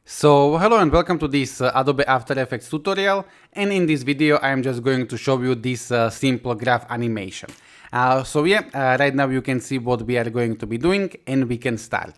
So hello and welcome to this Adobe After Effects tutorial, and in this video I am just going to show you this simple graph animation. Right now you can see what we are going to be doing and we can start.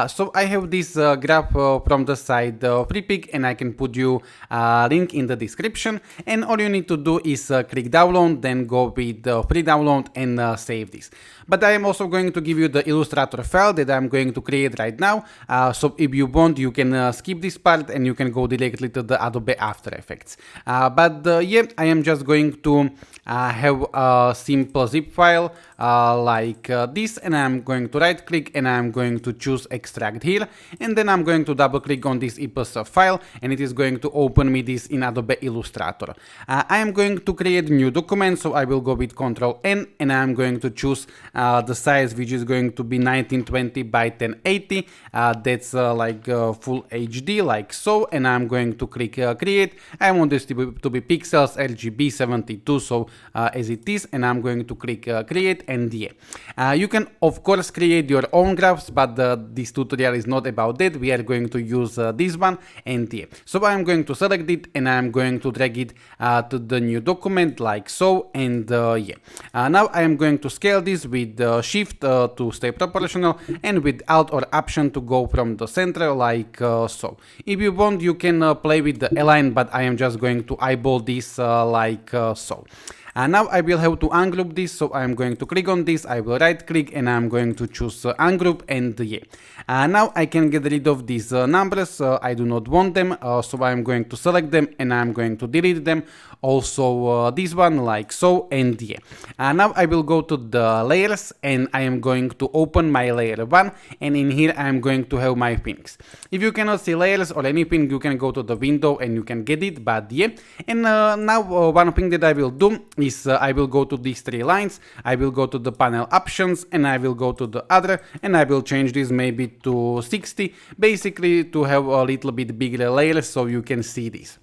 So I have this graph from the site freepik, and I can put you a link in the description, and all you need to do is click download, then go with free download and save this. But I am also going to give you the Illustrator file that I'm going to create right now, so if you want you can skip this part and you can go directly to the Adobe After Effects. I am just going to have a simple zip file like this, and I'm going to right click and I'm going to choose extract here, and then I'm going to double click on this EPS file, and it is going to open me this in Adobe Illustrator. I am going to create a new document, so I will go with Ctrl N, and I'm going to choose the size, which is going to be 1920 by 1080. That's like full HD, like so, and I'm going to click create. I want this to be pixels RGB 72, so as it is, and I'm going to click create, and yeah. You can of course create your own graphs, but this tutorial is not about that. We are going to use this one, and yeah. So I'm going to select it and I'm going to drag it to the new document like so, and yeah. Now I am going to scale this with shift to stay proportional, and with alt or option to go from the center like so. If you want you can play with the align, but I am just going to eyeball this like so. Now I will have to ungroup this, so I am going to click on this, I will right click and I'm going to choose ungroup, and yeah. Now I can get rid of these numbers, I do not want them, so I am going to select them and I'm going to delete them. Also this one like so, and yeah. Now I will go to the layers and I am going to open my layer 1, and in here I am going to have my things. If you cannot see layers or anything, you can go to the window and you can get it, but yeah. And now one thing that I will do is I will go to these three lines, I will go to the panel options, and I will go to the other, and I will change this maybe to 60, basically to have a little bit bigger layers so you can see this.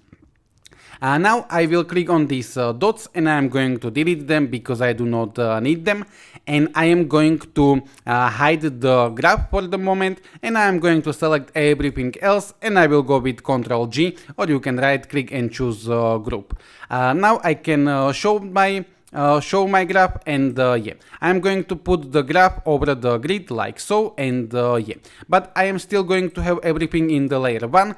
Now I will click on these dots and I am going to delete them because I do not need them, and I am going to hide the graph for the moment, and I am going to select everything else, and I will go with Ctrl G, or you can right click and choose group. Now I can show my graph, and yeah, I'm going to put the graph over the grid like so, and yeah, but I am still going to have everything in the layer 1,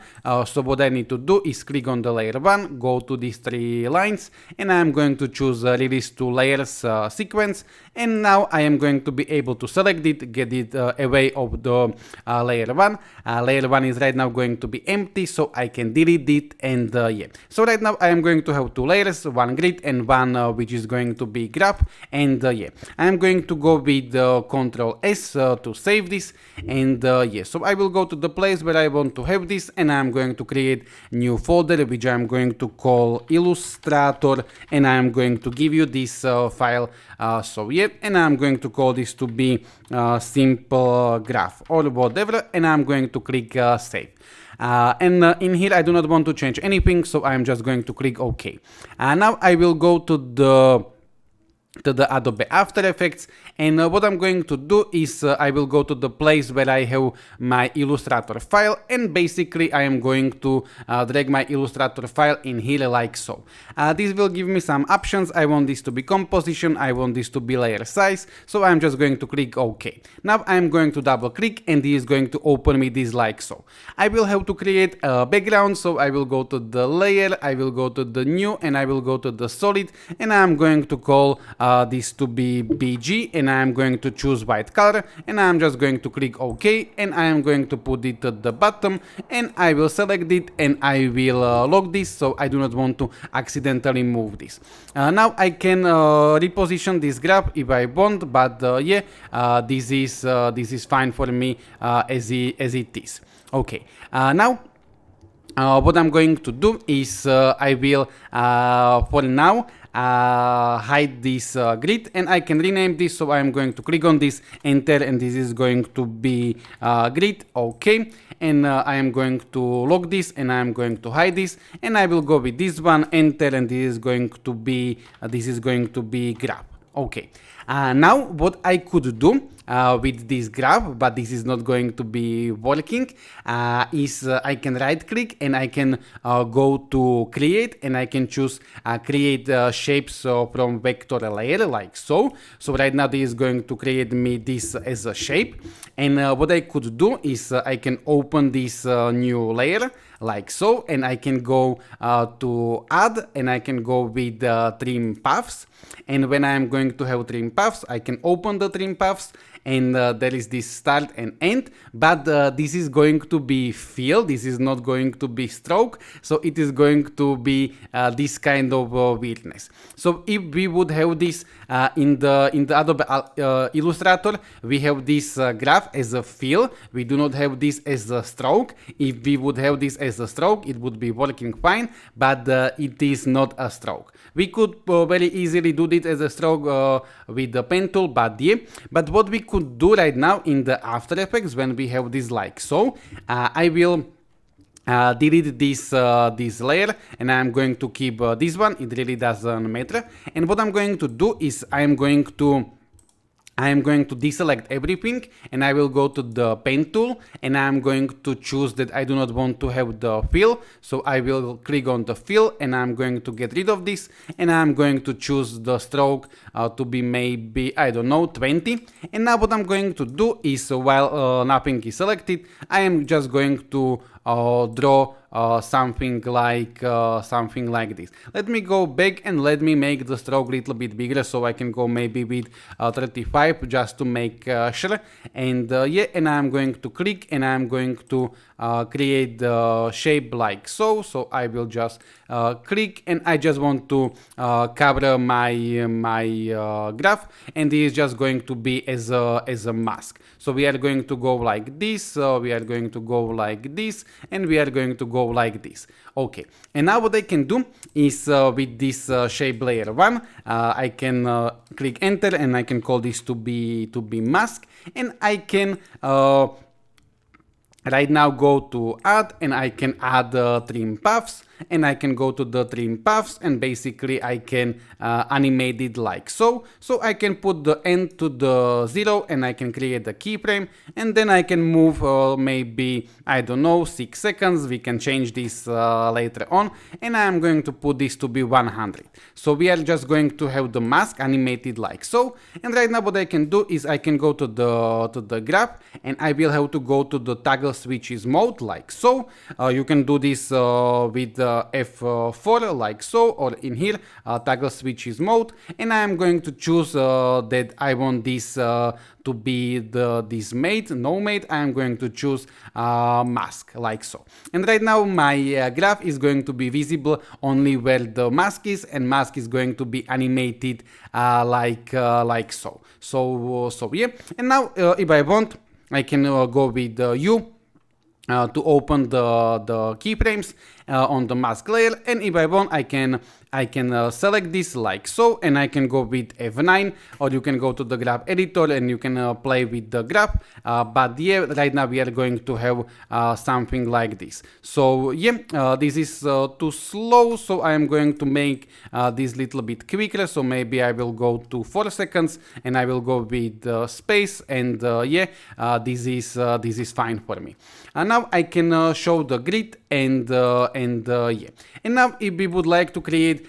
so what I need to do is click on the layer 1, go to these three lines, and I'm going to choose release to layers sequence, and now I am going to be able to select it, get it away of the layer 1. Layer 1 is right now going to be empty, so I can delete it, and yeah. So right now I am going to have two layers, one grid and one which is going to be graph, and yeah, I'm going to go with Ctrl S to save this, and yeah, so I will go to the place where I want to have this, and I'm going to create new folder which I'm going to call Illustrator, and I'm going to give you this file, so yeah, and I'm going to call this to be simple graph or whatever, and I'm going to click save. In here I do not want to change anything, so I'm just going to click OK. Now I will go to the Adobe After Effects, and what I'm going to do is I will go to the place where I have my Illustrator file, and basically I am going to drag my Illustrator file in here like so. This will give me some options. I want this to be composition, I want this to be layer size, so I'm just going to click OK. Now I'm going to double click, and this is going to open me this like so. I will have to create a background, so I will go to the layer, I will go to the new, and I will go to the solid, and I'm going to call this to be BG, and I am going to choose white color, and I am just going to click OK, and I am going to put it at the bottom, and I will select it, and I will lock this, so I do not want to accidentally move this. Now I can reposition this graph if I want, but yeah, this is fine for me as it is. Okay, now what I'm going to do is I will for now hide this grid, and I can rename this, so I'm going to click on this, enter, and this is going to be grid. Okay, and I am going to lock this, and I am going to hide this, and I will go with this one, enter, and this is going to be graph. Okay, now what I could do with this graph, but this is not going to be working, is I can right click and I can go to create, and I can choose create shapes from vector layer like so. So right now this is going to create me this as a shape, and what I could do is I can open this new layer like so, and I can go to add, and I can go with trim paths, and when I am going to have trim paths, I can open the trim paths, and there is this start and end, but this is going to be fill, this is not going to be stroke, so it is going to be this kind of weirdness. So if we would have this in the Adobe Illustrator, we have this graph as a fill, we do not have this as a stroke. If we would have this as a stroke, it would be working fine, but it is not a stroke. We could very easily do this as a stroke with the pen tool, but yeah. But what we could do right now in the After Effects, when we have this like so, I will delete this layer, and I'm going to keep this one. It really doesn't matter. And what I'm going to do is I am going to deselect everything, and I will go to the pen tool, and I'm going to choose that I do not want to have the fill, so I will click on the fill, and I'm going to get rid of this, and I'm going to choose the stroke to be maybe, I don't know, 20. And now what I'm going to do is, while nothing is selected, I am just going to draw something like this. Let me go back and let me make the stroke a little bit bigger, so I can go maybe with 35 just to make sure. And yeah, and I'm going to click, and I'm going to create the shape like so. So I will just click, and I just want to cover my graph, and this is just going to be as a mask. So we are going to go like this, we are going to go like this, and we are going to go like this. Okay, and now what I can do is with this shape layer 1, I can click enter, and I can call this to be mask, and I can right now go to add, and I can add trim paths, and I can go to the trim paths, and basically I can animate it like so. So I can put the end to the 0, and I can create the keyframe, and then I can move maybe, I don't know, 6 seconds. We can change this later on, and I'm going to put this to be 100. So we are just going to have the mask animated like so. And right now what I can do is I can go to the graph, and I will have to go to the toggle switches mode like so. You can do this with F4 like so, or in here toggle switches mode, and I am going to choose that I want this to be this mate, no mate. I am going to choose mask like so. And right now my graph is going to be visible only where the mask is, and mask is going to be animated like so. So yeah. And now if I want, I can go with U to open the keyframes on the mask layer, and if I want, I can select this like so, and I can go with F9, or you can go to the graph editor and you can play with the graph, but yeah, right now we are going to have something like this. So yeah, this is too slow, so I am going to make this little bit quicker. So maybe I will go to 4 seconds, and I will go with space, and yeah, this is fine for me. Now I can show the grid, and yeah. And now if we would like to create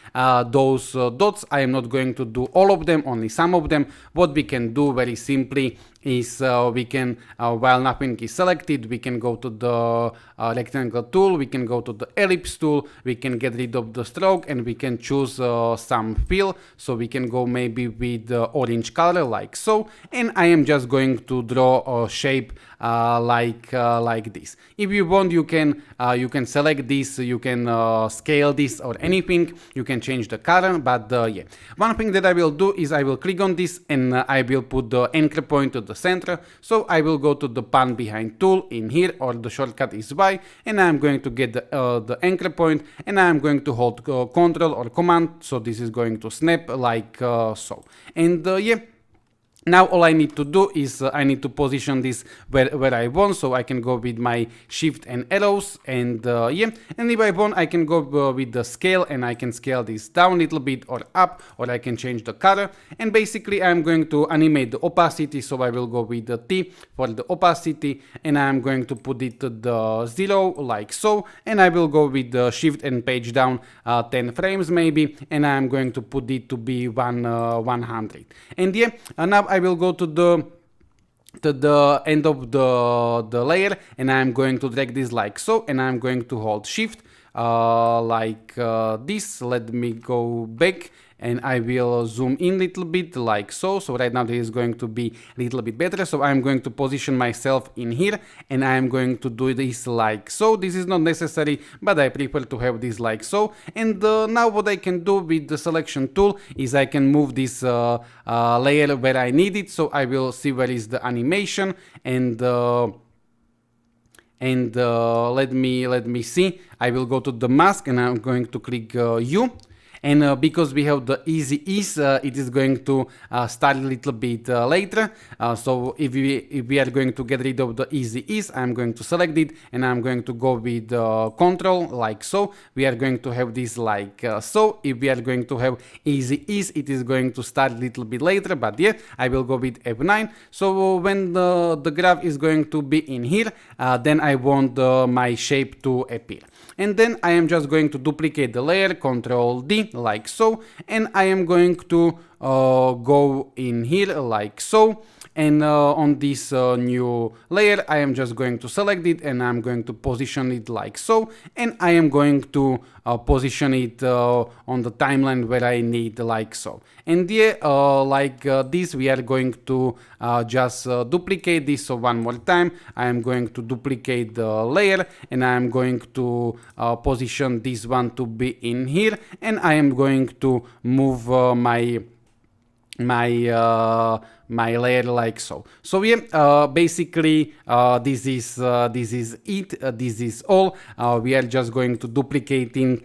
those dots, I am not going to do all of them, only some of them. What we can do very simply is we can, while nothing is selected, we can go to the rectangle tool, we can go to the ellipse tool, we can get rid of the stroke, and we can choose some fill. So we can go maybe with orange color like so, and I am just going to draw a shape like this. If you want, you can select this, you can scale this or anything, you can change the color, but yeah. One thing that I will do is I will click on this, and I will put the anchor point to the center. So I will go to the pan behind tool in here, or the shortcut is Y, and I'm going to get the anchor point, and I'm going to hold Control or Command, so this is going to snap like so. And yeah, Now all I need to do is I need to position this where I want, so I can go with my shift and arrows, and yeah, and if I want I can go with the scale, and I can scale this down a little bit or up, or I can change the color. And basically I'm going to animate the opacity, so I will go with the T for the opacity, and I'm going to put it to the 0 like so, and I will go with the shift and page down 10 frames maybe, and I'm going to put it to be 100. And yeah, now I will go to the end of the layer, and I'm going to drag this like so, and I'm going to hold shift like this. Let me go back, and I will zoom in a little bit like so. So right now this is going to be a little bit better. So I'm going to position myself in here, and I'm going to do this like so. This is not necessary, but I prefer to have this like so. And now what I can do with the selection tool is I can move this layer where I need it. So I will see where is the animation, and let me see. I will go to the mask, and I'm going to click U. And because we have the easy ease, it is going to start a little bit later. So if we are going to get rid of the easy ease, I'm going to select it, and I'm going to go with control like so. We are going to have this like so. If we are going to have easy ease, it is going to start a little bit later, but yeah, I will go with F9. So when the graph is going to be in here, then I want my shape to appear. And then I am just going to duplicate the layer, Control D like so, and I am going to go in here like so. And on this new layer, I am just going to select it, and I'm going to position it like so, and I am going to position it on the timeline where I need like so. And yeah, like this, we are going to just duplicate this. So one more time, I am going to duplicate the layer, and I am going to position this one to be in here, and I am going to move my layer like so. So yeah, basically this is it. This is all. We are just going to duplicating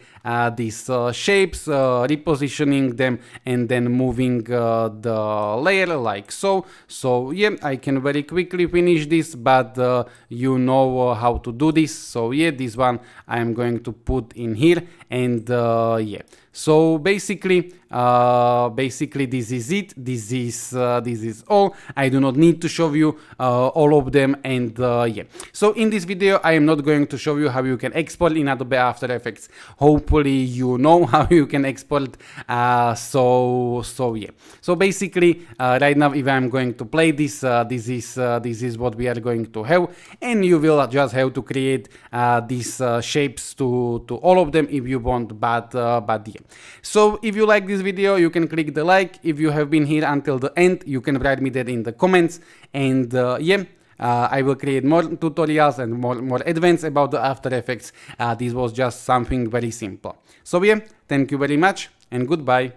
these shapes, repositioning them, and then moving the layer like so. So yeah, I can very quickly finish this, but you know how to do this. So yeah, this one I am going to put in here, and yeah. So basically this is it. This is all. I do not need to show you all of them, and yeah. So in this video, I am not going to show you how you can export in Adobe After Effects. Hopefully you know how you can export. So yeah. So basically, right now, if I'm going to play this, this is what we are going to have, and you will just have to create these shapes to all of them if you want. But yeah. So if you like this video, you can click the like. If you have been here until the end, you can write me that in the comments. And yeah, I will create more tutorials and more advanced about the After Effects. This was just something very simple. So yeah, thank you very much, and goodbye.